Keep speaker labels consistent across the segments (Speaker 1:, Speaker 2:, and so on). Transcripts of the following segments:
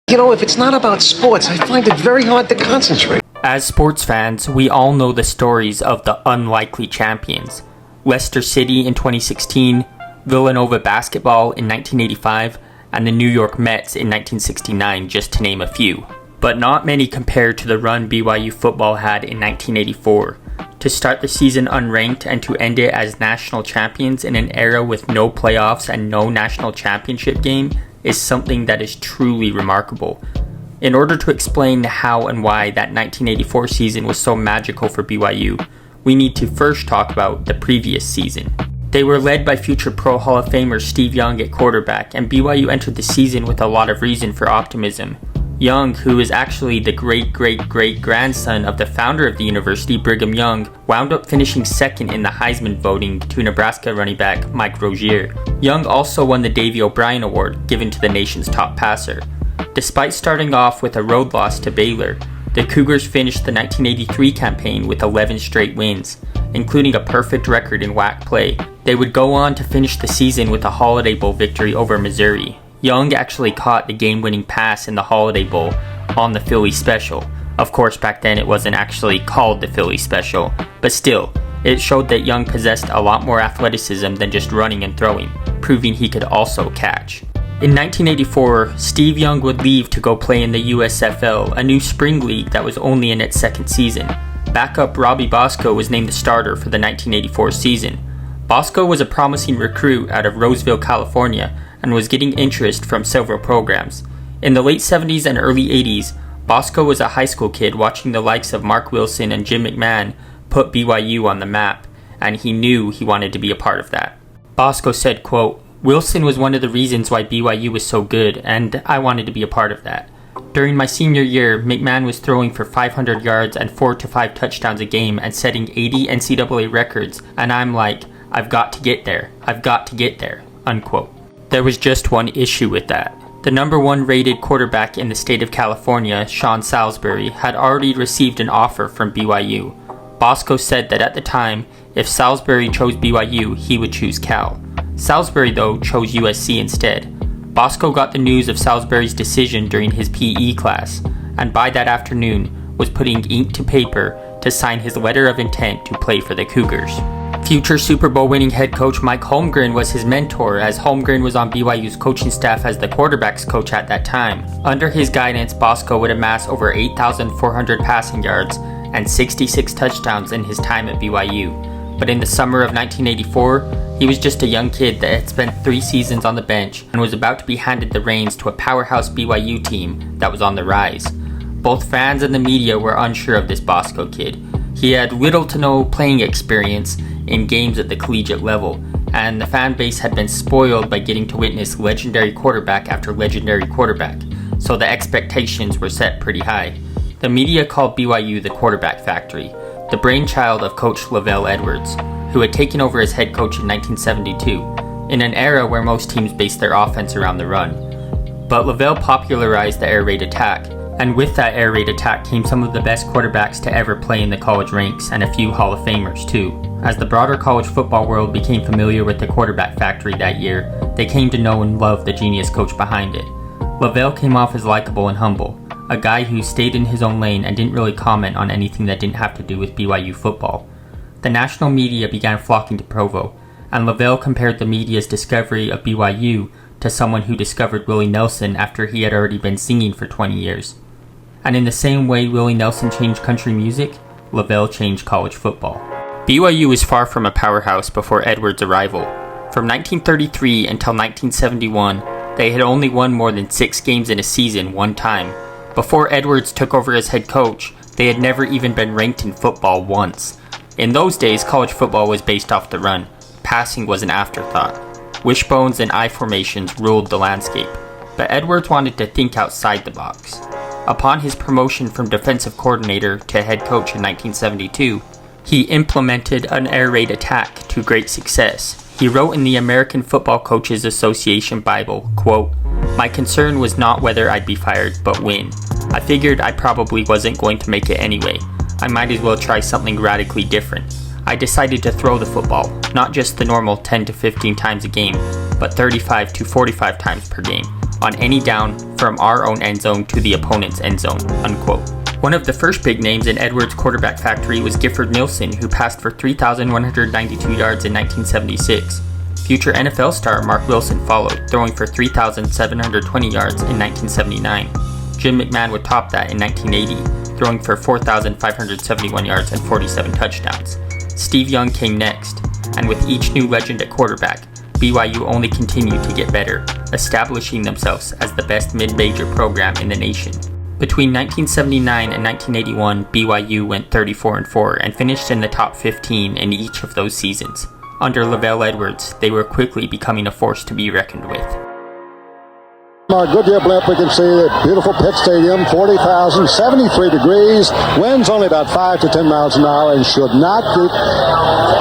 Speaker 1: You know, if it's not about sports, I find it very hard to concentrate.
Speaker 2: As sports fans, we all know the stories of the unlikely champions. Leicester City in 2016, Villanova basketball in 1985, and the New York Mets in 1969, just to name a few. But not many compare to the run BYU football had in 1984. To start the season unranked and to end it as national champions in an era with no playoffs and no national championship game is something that is truly remarkable. In order to explain how and why that 1984 season was so magical for BYU, we need to first talk about the previous season. They were led by future Pro Hall of Famer Steve Young at quarterback, and BYU entered the season with a lot of reason for optimism. Young, who is actually the great-great-great-grandson of the founder of the university, Brigham Young, wound up finishing second in the Heisman voting to Nebraska running back Mike Rozier. Young also won the Davey O'Brien Award, given to the nation's top passer. Despite starting off with a road loss to Baylor, the Cougars finished the 1983 campaign with 11 straight wins, including a perfect record in WAC play. They would go on to finish the season with a Holiday Bowl victory over Missouri. Young actually caught the game-winning pass in the Holiday Bowl on the Philly Special. Of course, back then it wasn't actually called the Philly Special, but still, it showed that Young possessed a lot more athleticism than just running and throwing, proving he could also catch. In 1984, Steve Young would leave to go play in the USFL, a new spring league that was only in its second season. Backup Robbie Bosco was named the starter for the 1984 season. Bosco was a promising recruit out of Roseville, California, and was getting interest from several programs. In the late 70s and early 80s, Bosco was a high school kid watching the likes of Mark Wilson and Jim McMahon put BYU on the map, and he knew he wanted to be a part of that. Bosco said, quote, "Wilson was one of the reasons why BYU was so good, and I wanted to be a part of that. During my senior year, McMahon was throwing for 500 yards and 4 to 5 touchdowns a game and setting 80 NCAA records, and I'm like, I've got to get there. I've got to get there," unquote. There was just one issue with that. The number 1 rated quarterback in the state of California, Sean Salisbury, had already received an offer from BYU. Bosco said that at the time, if Salisbury chose BYU, he would choose Cal. Salisbury, though, chose USC instead. Bosco got the news of Salisbury's decision during his PE class, and by that afternoon was putting ink to paper to sign his letter of intent to play for the Cougars. Future Super Bowl winning head coach Mike Holmgren was his mentor, as Holmgren was on BYU's coaching staff as the quarterbacks coach at that time. Under his guidance, Bosco would amass over 8,400 passing yards and 66 touchdowns in his time at BYU. But in the summer of 1984, he was just a young kid that had spent 3 seasons on the bench and was about to be handed the reins to a powerhouse BYU team that was on the rise. Both fans and the media were unsure of this Bosco kid. He had little to no playing experience in games at the collegiate level, and the fan base had been spoiled by getting to witness legendary quarterback after legendary quarterback, so the expectations were set pretty high. The media called BYU the quarterback factory, the brainchild of Coach Lavelle Edwards, who had taken over as head coach in 1972, in an era where most teams based their offense around the run. But Lavelle popularized the air raid attack, and with that air raid attack came some of the best quarterbacks to ever play in the college ranks, and a few Hall of Famers too. As the broader college football world became familiar with the quarterback factory that year, they came to know and love the genius coach behind it. Lavelle came off as likable and humble, a guy who stayed in his own lane and didn't really comment on anything that didn't have to do with BYU football. The national media began flocking to Provo, and Lavelle compared the media's discovery of BYU to someone who discovered Willie Nelson after he had already been singing for 20 years. And in the same way Willie Nelson changed country music, Lavelle changed college football. BYU was far from a powerhouse before Edwards' arrival. From 1933 until 1971, they had only won more than 6 games in a season one time. Before Edwards took over as head coach, they had never even been ranked in football once. In those days, college football was based off the run. Passing was an afterthought. Wishbones and I formations ruled the landscape. But Edwards wanted to think outside the box. Upon his promotion from defensive coordinator to head coach in 1972, he implemented an air raid attack to great success. He wrote in the American Football Coaches Association Bible, quote, "My concern was not whether I'd be fired, but when. I figured I probably wasn't going to make it anyway. I might as well try something radically different. I decided to throw the football, not just the normal 10 to 15 times a game, but 35 to 45 times per game. on any down from our own end zone to the opponent's end zone," unquote. One of the first big names in Edwards' quarterback factory was Gifford Milson, who passed for 3,192 yards in 1976. Future NFL star Mark Wilson followed, throwing for 3,720 yards in 1979. Jim McMahon would top that in 1980, throwing for 4,571 yards and 47 touchdowns. Steve Young came next, and with each new legend at quarterback, BYU only continued to get better, establishing themselves as the best mid-major program in the nation. Between 1979 and 1981, BYU went 34-4 and finished in the top 15 in each of those seasons. Under Lavelle Edwards, they were quickly becoming a force to be reckoned with.
Speaker 3: Our Goodyear blimp, we can see the beautiful Pitt Stadium, 40,000, 73 degrees, winds only about 5 to 10 miles an hour, and should not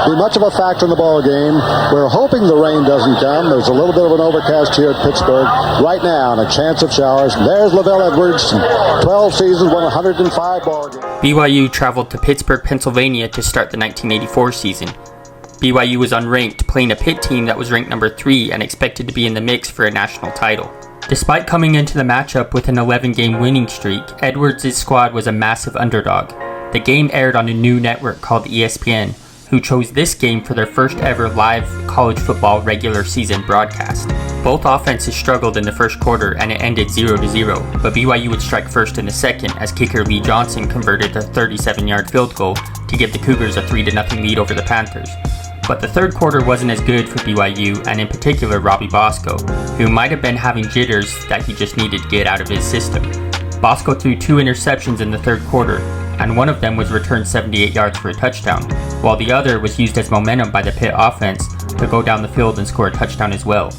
Speaker 3: be much of a factor in the ball game. We're hoping the rain doesn't come. There's a little bit of an overcast here at Pittsburgh right now and a chance of showers. There's Lavelle Edwards, 12 seasons, won 105 ball games.
Speaker 2: BYU traveled to Pittsburgh, Pennsylvania to start the 1984 season. BYU was unranked, playing a Pitt team that was ranked number 3 and expected to be in the mix for a national title. Despite coming into the matchup with an 11-game winning streak, Edwards' squad was a massive underdog. The game aired on a new network called ESPN, who chose this game for their first ever live college football regular season broadcast. Both offenses struggled in the first quarter and it ended 0-0, but BYU would strike first in the second as kicker Lee Johnson converted a 37-yard field goal to give the Cougars a 3-0 lead over the Panthers. But the third quarter wasn't as good for BYU, and in particular Robbie Bosco, who might have been having jitters that he just needed to get out of his system. Bosco threw 2 interceptions in the third quarter, and one of them was returned 78 yards for a touchdown, while the other was used as momentum by the Pitt offense to go down the field and score a touchdown as well.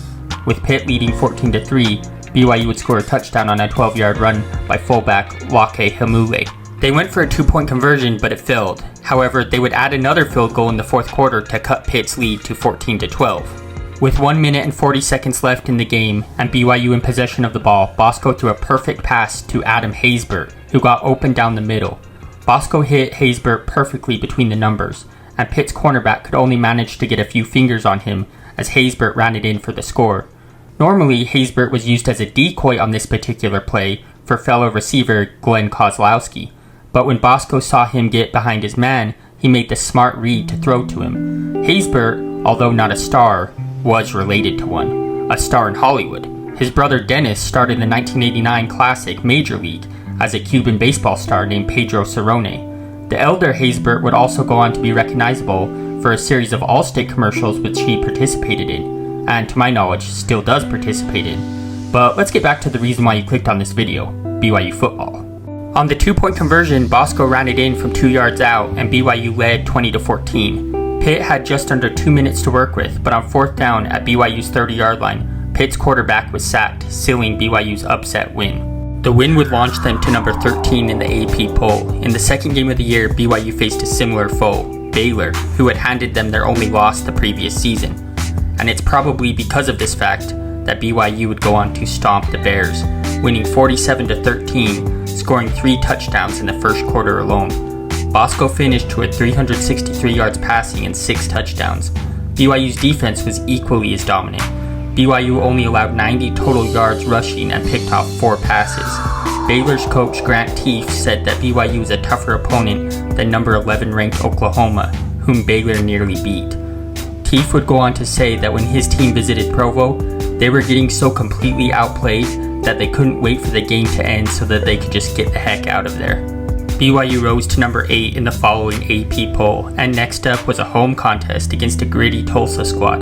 Speaker 2: With Pitt leading 14-3, BYU would score a touchdown on a 12-yard run by fullback Wake Hamule. They went for a 2-point conversion, but it failed. However, they would add another field goal in the fourth quarter to cut Pitt's lead to 14-12. With 1 minute and 40 seconds left in the game and BYU in possession of the ball, Bosco threw a perfect pass to Adam Haysbert, who got open down the middle. Bosco hit Haysbert perfectly between the numbers, and Pitt's cornerback could only manage to get a few fingers on him as Haysbert ran it in for the score. Normally, Haysbert was used as a decoy on this particular play for fellow receiver Glenn Kozlowski. But when Bosco saw him get behind his man, he made the smart read to throw to him. Haysbert, although not a star, was related to one, a star in Hollywood. His brother Dennis starred in the 1989 classic Major League as a Cuban baseball star named Pedro Cerrone. The elder Haysbert would also go on to be recognizable for a series of Allstate commercials which he participated in, and to my knowledge still does participate in. But let's get back to the reason why you clicked on this video, BYU football. On the 2-point conversion, Bosco ran it in from 2 yards out and BYU led 20-14. Pitt had just under 2 minutes to work with, but on 4th down at BYU's 30-yard line, Pitt's quarterback was sacked, sealing BYU's upset win. The win would launch them to number 13 in the AP poll. In the second game of the year, BYU faced a similar foe, Baylor, who had handed them their only loss the previous season. And it's probably because of this fact that BYU would go on to stomp the Bears, winning 47-13, scoring 3 touchdowns in the first quarter alone. Bosco finished with 363 yards passing and 6 touchdowns. BYU's defense was equally as dominant. BYU only allowed 90 total yards rushing and picked off 4 passes. Baylor's coach Grant Teef said that BYU was a tougher opponent than number 11 ranked Oklahoma, whom Baylor nearly beat. Teef would go on to say that when his team visited Provo, they were getting so completely outplayed that they couldn't wait for the game to end so that they could just get the heck out of there. BYU rose to number 8 in the following AP poll, and next up was a home contest against a gritty Tulsa squad.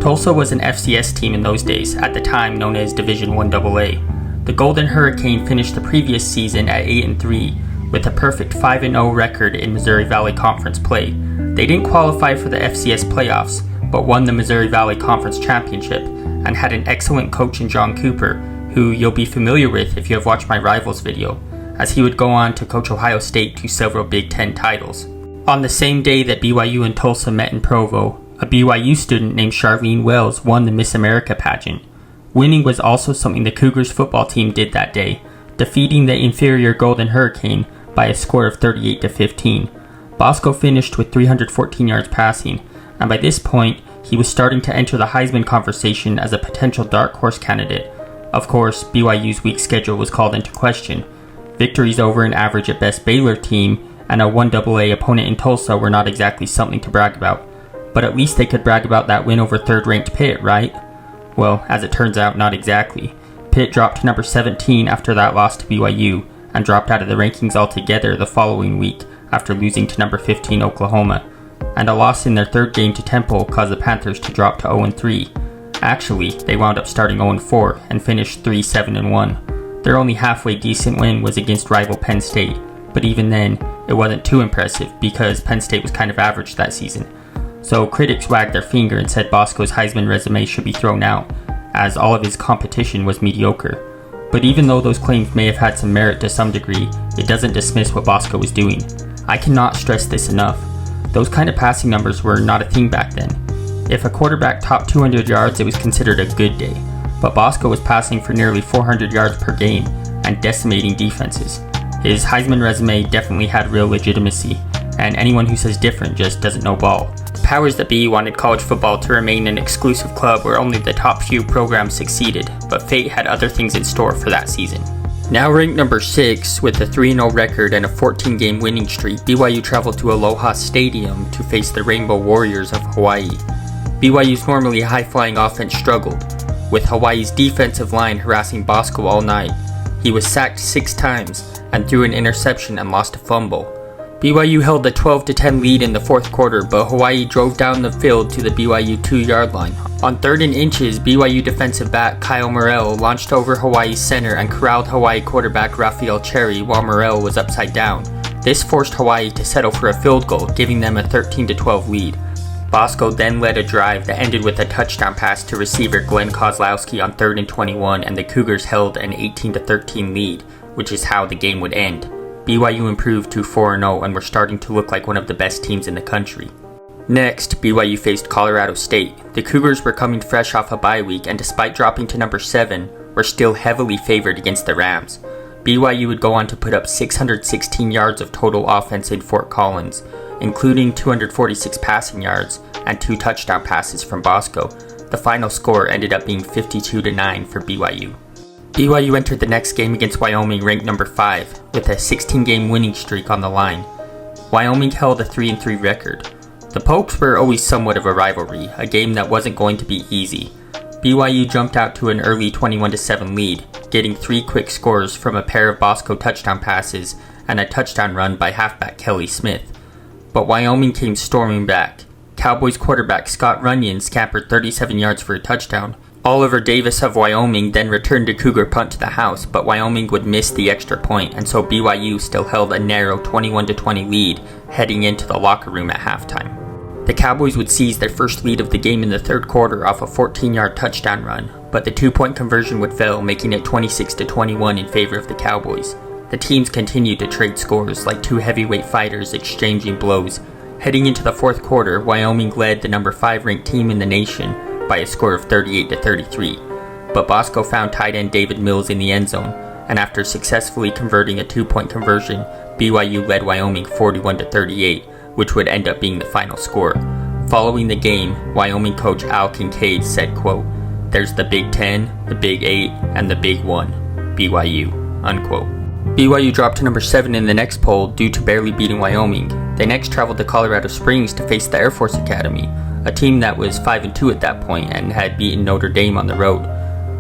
Speaker 2: Tulsa was an FCS team in those days, at the time known as Division I AA. The Golden Hurricane finished the previous season at 8-3 with a perfect 5-0 record in Missouri Valley Conference play. They didn't qualify for the FCS playoffs, but won the Missouri Valley Conference Championship and had an excellent coach in John Cooper, who you'll be familiar with if you have watched my Rivals video, as he would go on to coach Ohio State to several Big Ten titles. On the same day that BYU and Tulsa met in Provo, a BYU student named Charlene Wells won the Miss America pageant. Winning was also something the Cougars football team did that day, defeating the inferior Golden Hurricane by a score of 38-15. Bosco finished with 314 yards passing, and by this point, he was starting to enter the Heisman conversation as a potential dark horse candidate. Of course, BYU's weak schedule was called into question. Victories over an average at best Baylor team and a 1AA opponent in Tulsa were not exactly something to brag about. But at least they could brag about that win over third-ranked Pitt, right? Well, as it turns out, not exactly. Pitt dropped to number 17 after that loss to BYU, and dropped out of the rankings altogether the following week after losing to number 15 Oklahoma. And a loss in their third game to Temple caused the Panthers to drop to 0-3. Actually, they wound up starting 0-4 and finished 3-7-1. Their only halfway decent win was against rival Penn State, but even then, it wasn't too impressive because Penn State was kind of average that season. So critics wagged their finger and said Bosco's Heisman resume should be thrown out, as all of his competition was mediocre. But even though those claims may have had some merit to some degree, it doesn't dismiss what Bosco was doing. I cannot stress this enough. Those kind of passing numbers were not a thing back then. If a quarterback topped 200 yards, it was considered a good day. But Bosco was passing for nearly 400 yards per game and decimating defenses. His Heisman resume definitely had real legitimacy, and anyone who says different just doesn't know ball. The powers that be wanted college football to remain an exclusive club where only the top few programs succeeded, but fate had other things in store for that season. Now ranked number 6, with a 3-0 record and a 14-game winning streak, BYU traveled to Aloha Stadium to face the Rainbow Warriors of Hawaii. BYU's normally high-flying offense struggled, with Hawaii's defensive line harassing Bosco all night. He was sacked 6 times and threw an interception and lost a fumble. BYU held a 12-10 lead in the fourth quarter, but Hawaii drove down the field to the BYU 2-yard line. On 3rd and inches, BYU defensive back Kyle Morrell launched over Hawaii's center and corralled Hawaii quarterback Raphael Cherry while Morrell was upside down. This forced Hawaii to settle for a field goal, giving them a 13-12 lead. Bosco then led a drive that ended with a touchdown pass to receiver Glenn Kozlowski on 3rd and 21, and the Cougars held an 18-13 lead, which is how the game would end. BYU improved to 4-0 and were starting to look like one of the best teams in the country. Next, BYU faced Colorado State. The Cougars were coming fresh off a bye week, and despite dropping to number 7, were still heavily favored against the Rams. BYU would go on to put up 616 yards of total offense in Fort Collins, including 246 passing yards and 2 touchdown passes from Bosco. The final score ended up being 52-9 for BYU. BYU entered the next game against Wyoming ranked number 5, with a 16-game winning streak on the line. Wyoming held a 3-3 record. The Pokes were always somewhat of a rivalry, a game that wasn't going to be easy. BYU jumped out to an early 21-7 lead, getting 3 quick scores from a pair of Bosco touchdown passes and a touchdown run by halfback Kelly Smith. But Wyoming came storming back. Cowboys quarterback Scott Runyon scampered 37 yards for a touchdown. Oliver Davis of Wyoming then returned a Cougar punt to the house, but Wyoming would miss the extra point, and so BYU still held a narrow 21-20 lead heading into the locker room at halftime. The Cowboys would seize their first lead of the game in the third quarter off a 14-yard touchdown run, but the 2-point conversion would fail, making it 26-21 in favor of the Cowboys. The teams continued to trade scores like 2 heavyweight fighters exchanging blows. Heading into the fourth quarter, Wyoming led the number 5 ranked team in the nation by a score of 38-33, but Bosco found tight end David Mills in the end zone, and after successfully converting a 2-point conversion, BYU led Wyoming 41-38, which would end up being the final score. Following the game, Wyoming coach Al Kincaid said, quote, "There's the Big 10, the Big 8, and the Big 1, BYU," unquote. BYU dropped to number 7 in the next poll due to barely beating Wyoming. They next traveled to Colorado Springs to face the Air Force Academy, a team that was 5-2 at that point and had beaten Notre Dame on the road.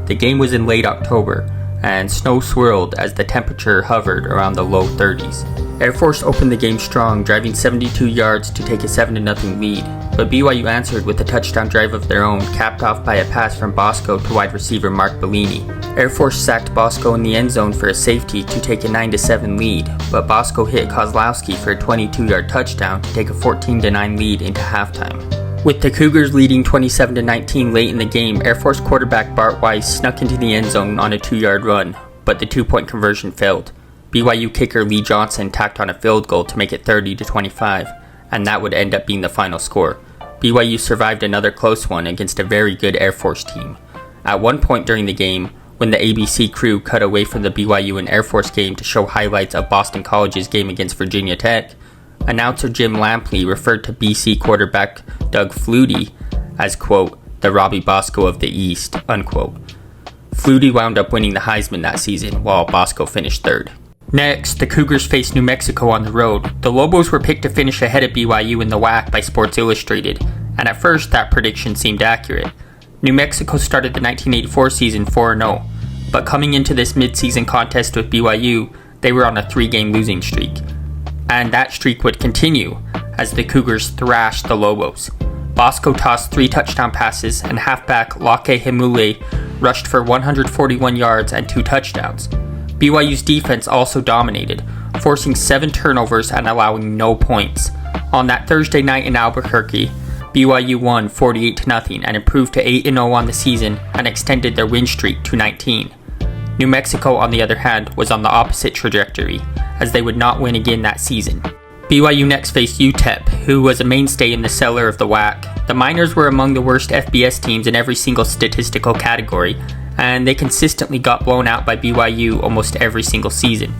Speaker 2: The game was in late October, and snow swirled as the temperature hovered around the low 30s. Air Force opened the game strong, driving 72 yards to take a 7-0 lead, but BYU answered with a touchdown drive of their own, capped off by a pass from Bosco to wide receiver Mark Bellini. Air Force sacked Bosco in the end zone for a safety to take a 9-7 lead, but Bosco hit Kozlowski for a 22-yard touchdown to take a 14-9 lead into halftime. With the Cougars leading 27-19 late in the game, Air Force quarterback Bart Weiss snuck into the end zone on a 2-yard run, but the 2-point conversion failed. BYU kicker Lee Johnson tacked on a field goal to make it 30-25, and that would end up being the final score. BYU survived another close one against a very good Air Force team. At one point during the game, when the ABC crew cut away from the BYU and Air Force game to show highlights of Boston College's game against Virginia Tech, announcer Jim Lampley referred to BC quarterback Doug Flutie as, quote, "the Robbie Bosco of the East," unquote. Flutie wound up winning the Heisman that season, while Bosco finished third. Next, the Cougars faced New Mexico on the road. The Lobos were picked to finish ahead of BYU in the WAC by Sports Illustrated, and at first that prediction seemed accurate. New Mexico started the 1984 season 4-0, but coming into this mid-season contest with BYU, they were on a 3-game losing streak. And that streak would continue as the Cougars thrashed the Lobos. Bosco tossed 3 touchdown passes, and halfback Lake Hemule rushed for 141 yards and 2 touchdowns. BYU's defense also dominated, forcing 7 turnovers and allowing no points. On that Thursday night in Albuquerque, BYU won 48-0 and improved to 8-0 on the season and extended their win streak to 19. New Mexico, on the other hand, was on the opposite trajectory, as they would not win again that season. BYU next faced UTEP, who was a mainstay in the cellar of the WAC. The Miners were among the worst FBS teams in every single statistical category, and they consistently got blown out by BYU almost every single season.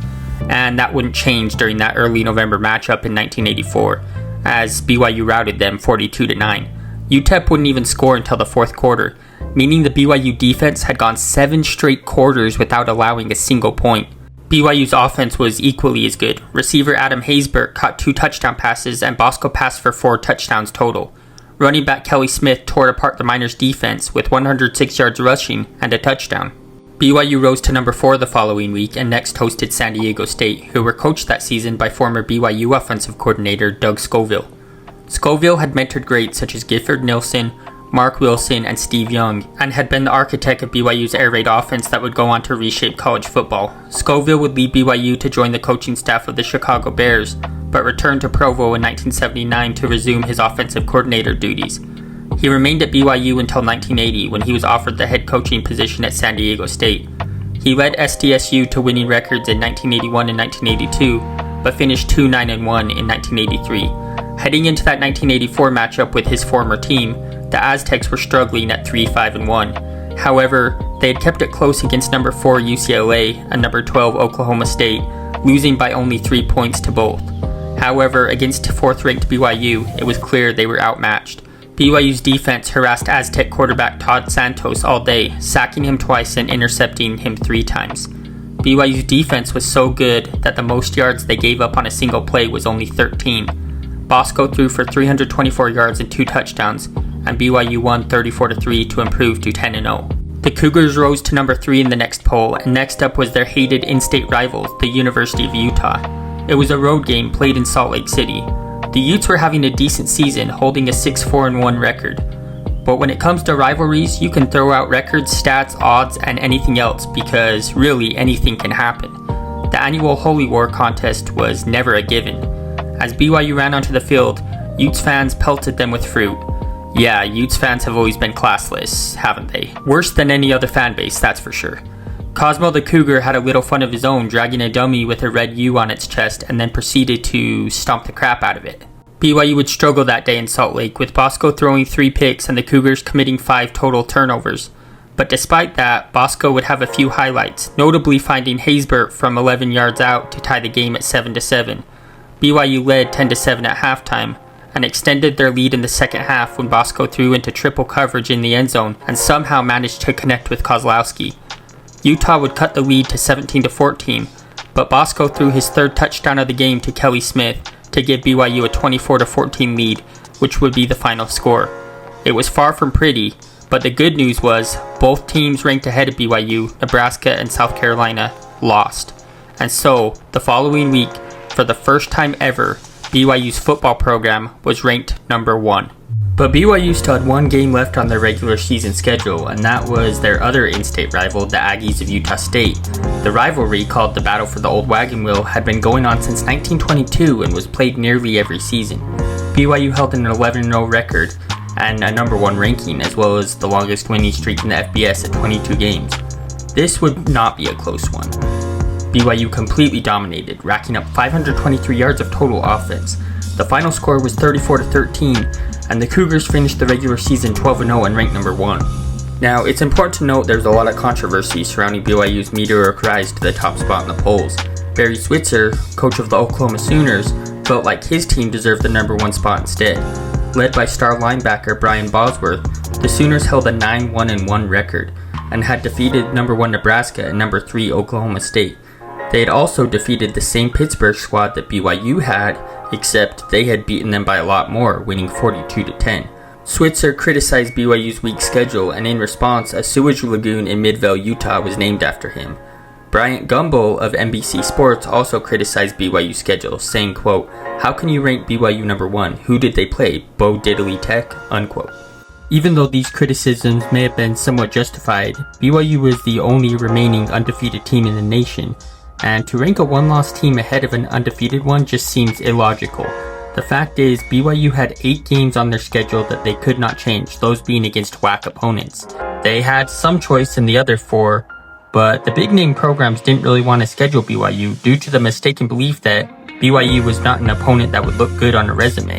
Speaker 2: And that wouldn't change during that early November matchup in 1984, as BYU routed them 42-9. UTEP wouldn't even score until the fourth quarter, meaning the BYU defense had gone 7 straight quarters without allowing a single point. BYU's offense was equally as good. Receiver Adam Haysbert caught 2 touchdown passes, and Bosco passed for 4 touchdowns total. Running back Kelly Smith tore apart the Miners' defense with 106 yards rushing and a touchdown. BYU rose to number 4 the following week and next hosted San Diego State, who were coached that season by former BYU offensive coordinator Doug Scoville. Scoville had mentored greats such as Gifford Nilsson, Mark Wilson, and Steve Young, and had been the architect of BYU's air raid offense that would go on to reshape college football. Scoville would lead BYU to join the coaching staff of the Chicago Bears, but returned to Provo in 1979 to resume his offensive coordinator duties. He remained at BYU until 1980, when he was offered the head coaching position at San Diego State. He led SDSU to winning records in 1981 and 1982, but finished 2-9-1 in 1983. Heading into that 1984 matchup with his former team, the Aztecs were struggling at 3-5-1. However, they had kept it close against number 4 UCLA and number 12 Oklahoma State, losing by only 3 points to both. However, against 4th-ranked BYU, it was clear they were outmatched. BYU's defense harassed Aztec quarterback Todd Santos all day, sacking him twice and intercepting him 3 times. BYU's defense was so good that the most yards they gave up on a single play was only 13. Bosco threw for 324 yards and 2 touchdowns, and BYU won 34-3 to improve to 10-0. The Cougars rose to number 3 in the next poll, and next up was their hated in-state rivals, the University of Utah. It was a road game played in Salt Lake City. The Utes were having a decent season, holding a 6-4-1 record. But when it comes to rivalries, you can throw out records, stats, odds, and anything else, because really anything can happen. The annual Holy War contest was never a given. As BYU ran onto the field, Utes fans pelted them with fruit. Yeah, Utes fans have always been classless, haven't they? Worse than any other fan base, that's for sure. Cosmo the Cougar had a little fun of his own, dragging a dummy with a red U on its chest and then proceeded to stomp the crap out of it. BYU would struggle that day in Salt Lake, with Bosco throwing 3 picks and the Cougars committing 5 total turnovers. But despite that, Bosco would have a few highlights, notably finding Haysbert from 11 yards out to tie the game at 7-7. BYU led 10-7 at halftime, and extended their lead in the second half when Bosco threw into triple coverage in the end zone and somehow managed to connect with Kozlowski. Utah would cut the lead to 17-14, but Bosco threw his 3rd touchdown of the game to Kelly Smith to give BYU a 24-14 lead, which would be the final score. It was far from pretty, but the good news was both teams ranked ahead of BYU, Nebraska and South Carolina, lost. And so, the following week, for the first time ever, BYU's football program was ranked number 1. But BYU still had 1 game left on their regular season schedule, and that was their other in-state rival, the Aggies of Utah State. The rivalry, called the Battle for the Old Wagon Wheel, had been going on since 1922 and was played nearly every season. BYU held an 11-0 record and a number 1 ranking, as well as the longest winning streak in the FBS at 22 games. This would not be a close one. BYU completely dominated, racking up 523 yards of total offense. The final score was 34-13, and the Cougars finished the regular season 12-0 and ranked number 1. Now, it's important to note there's a lot of controversy surrounding BYU's meteoric rise to the top spot in the polls. Barry Switzer, coach of the Oklahoma Sooners, felt like his team deserved the number 1 spot instead. Led by star linebacker Brian Bosworth, the Sooners held a 9-1-1 record. and had defeated number 1 Nebraska and number 3 Oklahoma State. They had also defeated the same Pittsburgh squad that BYU had, except they had beaten them by a lot more, winning 42-10. Switzer criticized BYU's weak schedule, and in response, a sewage lagoon in Midvale, Utah was named after him. Bryant Gumbel of NBC Sports also criticized BYU's schedule, saying, quote, "How can you rank BYU number 1? Who did they play? Bo Diddley Tech?" Unquote. Even though these criticisms may have been somewhat justified, BYU was the only remaining undefeated team in the nation, and to rank a one-loss team ahead of an undefeated one just seems illogical. The fact is, BYU had 8 games on their schedule that they could not change, those being against WAC opponents. They had some choice in the other 4, but the big-name programs didn't really want to schedule BYU due to the mistaken belief that BYU was not an opponent that would look good on a resume.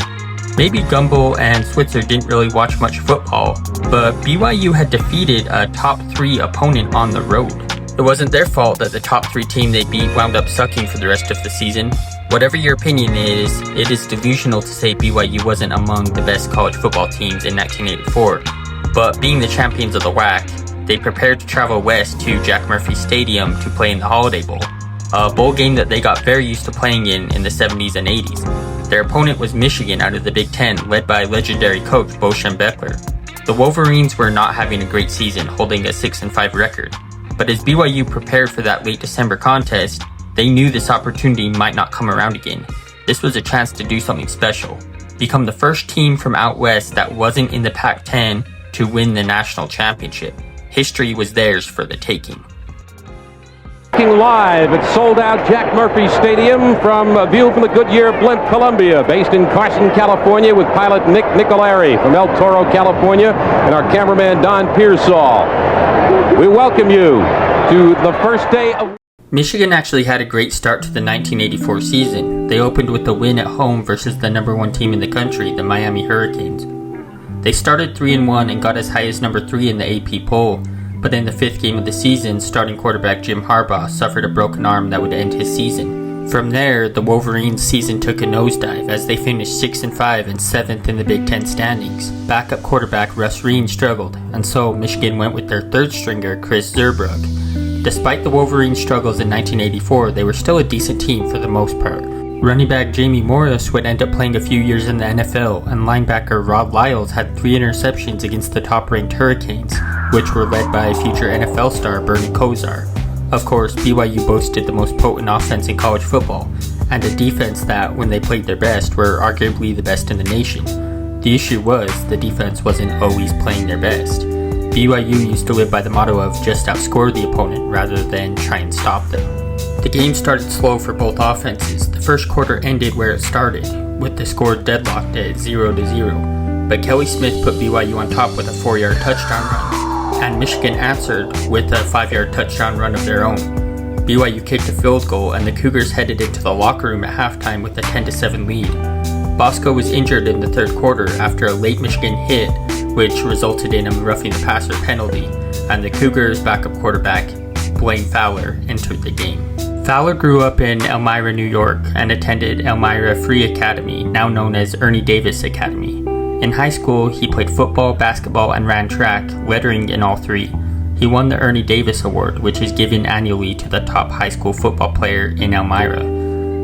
Speaker 2: Maybe Gumbel and Switzer didn't really watch much football, but BYU had defeated a top 3 opponent on the road. It wasn't their fault that the top 3 team they beat wound up sucking for the rest of the season. Whatever your opinion is, it is delusional to say BYU wasn't among the best college football teams in 1984. But being the champions of the WAC, they prepared to travel west to Jack Murphy Stadium to play in the Holiday Bowl, a bowl game that they got very used to playing in the 70s and 80s. Their opponent was Michigan out of the Big Ten, led by legendary coach Bo Schembechler. The Wolverines were not having a great season, holding a 6-5 record. But as BYU prepared for that late December contest, they knew this opportunity might not come around again. This was a chance to do something special, become the first team from out west that wasn't in the Pac-10 to win the national championship. History was theirs for the taking.
Speaker 4: Live at sold-out Jack Murphy Stadium from a view from the Goodyear Blimp Columbia, based in Carson, California, with pilot Nick Nicolari from El Toro, California, and our cameraman Don Pearsall. We welcome you to the first day of...
Speaker 2: Michigan actually had a great start to the 1984 season. They opened with a win at home versus the number 1 team in the country, the Miami Hurricanes. They started 3-1 and got as high as number 3 in the AP poll, but in the 5th game of the season, starting quarterback Jim Harbaugh suffered a broken arm that would end his season. From there, the Wolverines' season took a nosedive as they finished 6-5 and 7th in the Big Ten standings. Backup quarterback Russ Reen struggled, and so Michigan went with their 3rd stringer Chris Zurbrugg. Despite the Wolverines' struggles in 1984, they were still a decent team for the most part. Running back Jamie Morris would end up playing a few years in the NFL, and linebacker Rod Lyles had 3 interceptions against the top-ranked Hurricanes, which were led by future NFL star Bernie Kosar. Of course, BYU boasted the most potent offense in college football, and a defense that, when they played their best, were arguably the best in the nation. The issue was, the defense wasn't always playing their best. BYU used to live by the motto of just outscore the opponent rather than try and stop them. The game started slow for both offenses. The first quarter ended where it started, with the score deadlocked at 0-0. But Kelly Smith put BYU on top with a 4-yard touchdown run, and Michigan answered with a 5-yard touchdown run of their own. BYU kicked a field goal, and the Cougars headed into the locker room at halftime with a 10-7 lead. Bosco was injured in the 3rd quarter after a late Michigan hit, which resulted in a roughing the passer penalty, and the Cougars' backup quarterback, Blaine Fowler, entered the game. Fowler grew up in Elmira, New York, and attended Elmira Free Academy, now known as Ernie Davis Academy. In high school, he played football, basketball, and ran track, lettering in all 3. He won the Ernie Davis Award, which is given annually to the top high school football player in Elmira.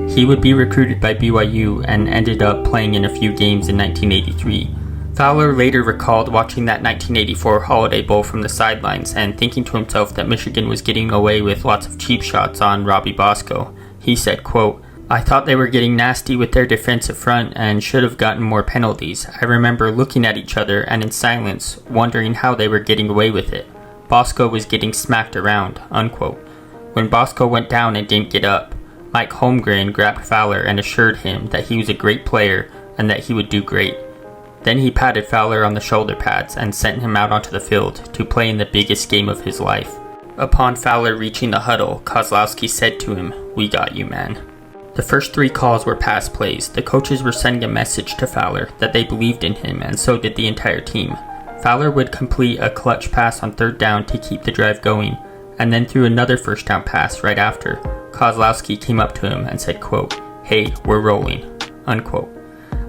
Speaker 2: He would be recruited by BYU and ended up playing in a few games in 1983. Fowler later recalled watching that 1984 Holiday Bowl from the sidelines and thinking to himself that Michigan was getting away with lots of cheap shots on Robbie Bosco. He said, quote, "I thought they were getting nasty with their defensive front and should have gotten more penalties. I remember looking at each other and in silence, wondering how they were getting away with it. Bosco was getting smacked around," unquote. When Bosco went down and didn't get up, Mike Holmgren grabbed Fowler and assured him that he was a great player and that he would do great. Then he patted Fowler on the shoulder pads and sent him out onto the field to play in the biggest game of his life. Upon Fowler reaching the huddle, Kozlowski said to him, "We got you, man." The first 3 calls were pass plays. The coaches were sending a message to Fowler that they believed in him, and so did the entire team. Fowler would complete a clutch pass on 3rd down to keep the drive going, and then threw another first down pass right after. Kozlowski came up to him and said, quote, "Hey, we're rolling," unquote.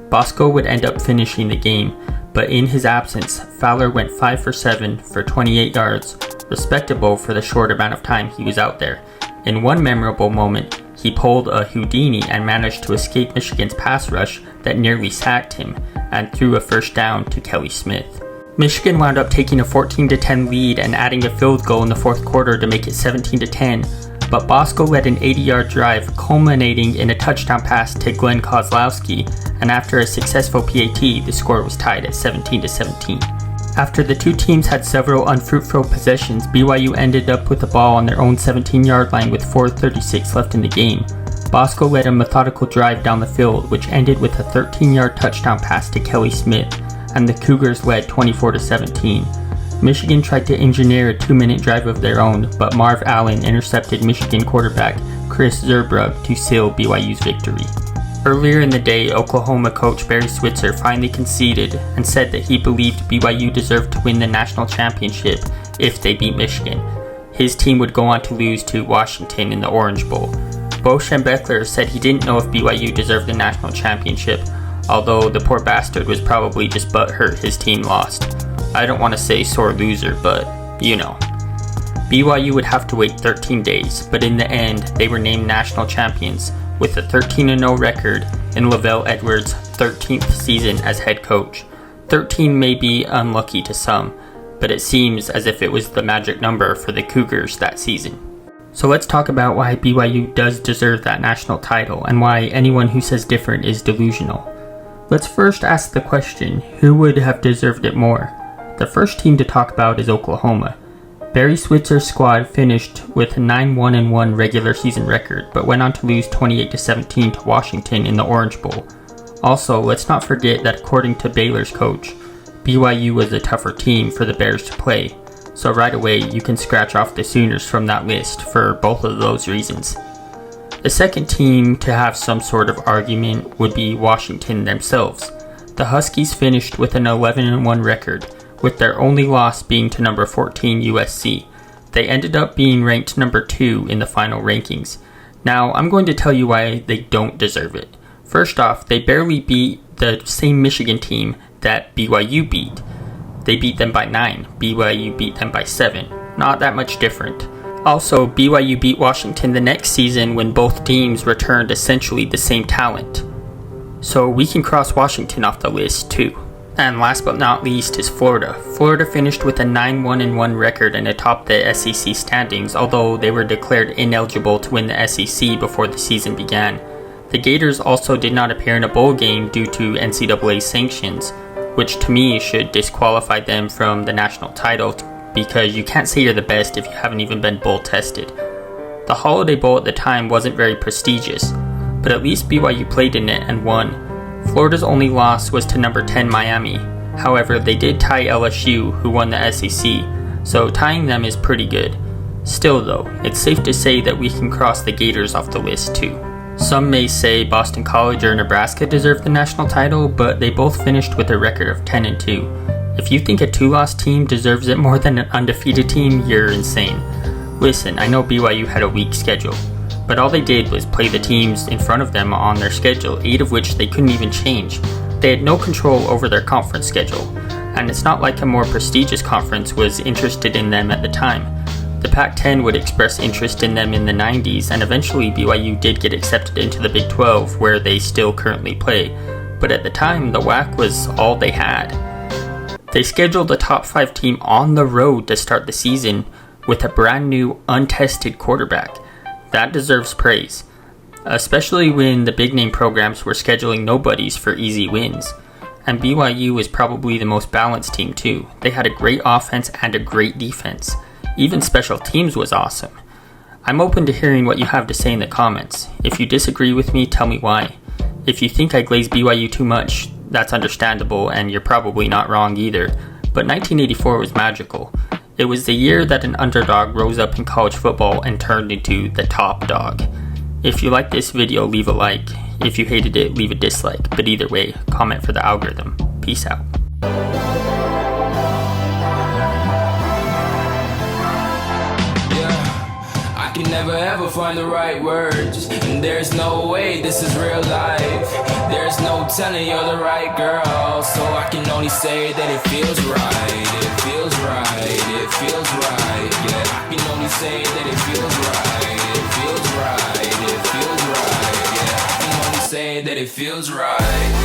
Speaker 2: Bosco would end up finishing the game, but in his absence, Fowler went 5 for 7 for 28 yards, respectable for the short amount of time he was out there. In one memorable moment, he pulled a Houdini and managed to escape Michigan's pass rush that nearly sacked him and threw a first down to Kelly Smith. Michigan wound up taking a 14-10 lead and adding a field goal in the fourth quarter to make it 17-10, but Bosco led an 80-yard drive culminating in a touchdown pass to Glenn Kozlowski, and after a successful PAT, the score was tied at 17-17. After the two teams had several unfruitful possessions, BYU ended up with the ball on their own 17-yard line with 4:36 left in the game. Bosco led a methodical drive down the field, which ended with a 13-yard touchdown pass to Kelly Smith, and the Cougars led 24-17. Michigan tried to engineer a 2-minute drive of their own, but Marv Allen intercepted Michigan quarterback Chris Zurbrugg to seal BYU's victory. Earlier in the day, Oklahoma coach Barry Switzer finally conceded and said that he believed BYU deserved to win the national championship if they beat Michigan. His team would go on to lose to Washington in the Orange Bowl. Bo Schembechler said he didn't know if BYU deserved the national championship, although the poor bastard was probably just butthurt his team lost. I don't want to say sore loser, but you know. BYU would have to wait 13 days, but in the end, they were named national champions with a 13-0 record in Lavelle Edwards' 13th season as head coach. 13 may be unlucky to some, but it seems as if it was the magic number for the Cougars that season. So let's talk about why BYU does deserve that national title and why anyone who says different is delusional. Let's first ask the question, who would have deserved it more? The first team to talk about is Oklahoma. Barry Switzer's squad finished with a 9-1-1 regular season record, but went on to lose 28-17 to Washington in the Orange Bowl. Also, let's not forget that according to Baylor's coach, BYU was a tougher team for the Bears to play, so right away you can scratch off the Sooners from that list for both of those reasons. The second team to have some sort of argument would be Washington themselves. The Huskies finished with an 11-1 record, with their only loss being to number 14 USC. They ended up being ranked number 2 in the final rankings. Now, I'm going to tell you why they don't deserve it. First off, they barely beat the same Michigan team that BYU beat. They beat them by 9, BYU beat them by 7. Not that much different. Also, BYU beat Washington the next season when both teams returned essentially the same talent. So we can cross Washington off the list too. And last but not least is Florida. Florida finished with a 9-1-1 record and atop the SEC standings, although they were declared ineligible to win the SEC before the season began. The Gators also did not appear in a bowl game due to NCAA sanctions, which to me should disqualify them from the national title because you can't say you're the best if you haven't even been bowl tested. The Holiday Bowl at the time wasn't very prestigious, but at least BYU played in it and won. Florida's only loss was to number 10 Miami. However, they did tie LSU, who won the SEC, so tying them is pretty good. Still though, it's safe to say that we can cross the Gators off the list too. Some may say Boston College or Nebraska deserve the national title, but they both finished with a record of 10-2. If you think a 2-loss team deserves it more than an undefeated team, you're insane. Listen, I know BYU had a weak schedule, but all they did was play the teams in front of them on their schedule, 8 of which they couldn't even change. They had no control over their conference schedule, and it's not like a more prestigious conference was interested in them at the time. The Pac-10 would express interest in them in the 90s, and eventually BYU did get accepted into the Big 12, where they still currently play, but at the time the WAC was all they had. They scheduled a top 5 team on the road to start the season with a brand new, untested quarterback. That deserves praise, especially when the big name programs were scheduling nobodies for easy wins. And BYU was probably the most balanced team too. They had a great offense and a great defense. Even special teams was awesome. I'm open to hearing what you have to say in the comments. If you disagree with me, tell me why. If you think I glaze BYU too much, that's understandable and you're probably not wrong either. But 1984 was magical. It was the year that an underdog rose up in college football and turned into the top dog. If you liked this video, leave a like. If you hated it, leave a dislike. But either way, comment for the algorithm. Peace out.
Speaker 5: I can never ever find the right words, and there's no way this is real life. There's there's no telling you're the right girl. So I can only say that it feels right. It feels right. It feels right. Yeah, I can only say that it feels right. It feels right. It feels right. Yeah, I can only say that it feels right.